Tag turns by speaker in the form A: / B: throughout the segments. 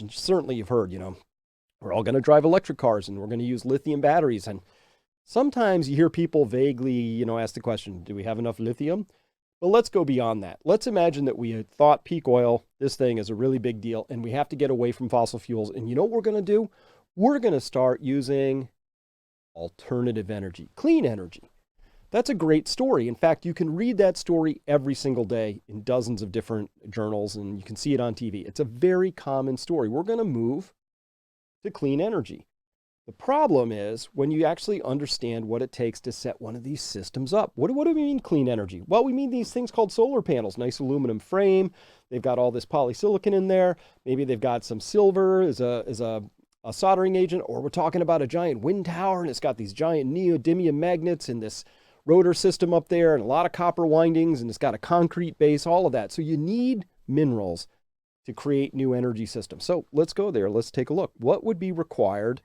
A: certainly you've heard, we're all going to drive electric cars and we're going to use lithium batteries. And sometimes you hear people vaguely, ask the question, do we have enough lithium? But let's go beyond that. Let's imagine that we had thought peak oil, this thing is a really big deal, and we have to get away from fossil fuels. And you know what we're going to do? We're going to start using alternative energy, clean energy. That's a great story. In fact, you can read that story every single day in dozens of different journals, and you can see it on TV. It's a very common story. We're going to move to clean energy. The problem is when you actually understand what it takes to set one of these systems up. What do we mean clean energy? Well, we mean these things called solar panels, nice aluminum frame. They've got all this polysilicon in there. Maybe they've got some silver as a soldering agent, or we're talking about a giant wind tower and it's got these giant neodymium magnets and this rotor system up there and a lot of copper windings and it's got a concrete base, all of that. So you need minerals to create new energy systems. So let's go there. Let's take a look. What would be required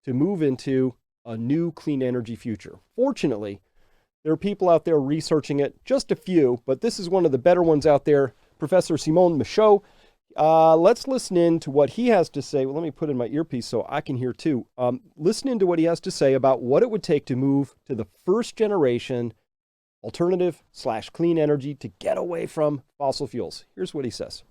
A: to move into a new clean energy future? Fortunately, there are people out there researching it, just a few, but this is one of the better ones out there. Professor Simon Michaud. Let's listen in to what he has to say. Well, let me put in my earpiece so I can hear too. Listen in to what he has to say about what it would take to move to the first generation alternative/clean energy to get away from fossil fuels. Here's what he says.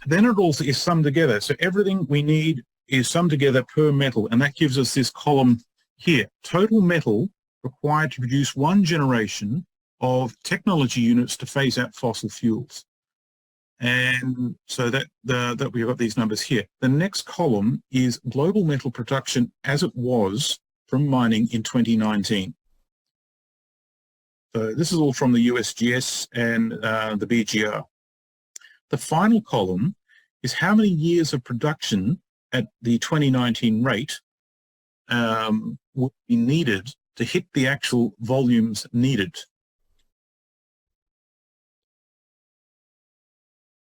B: Then it all is summed together. So everything we need is summed together per metal, and that gives us this column here. Total metal required to produce one generation of technology units to phase out fossil fuels. And so that we've got these numbers here. The next column is global metal production as it was from mining in 2019. So this is all from the USGS and the BGR. The final column is how many years of production at the 2019 rate would be needed to hit the actual volumes needed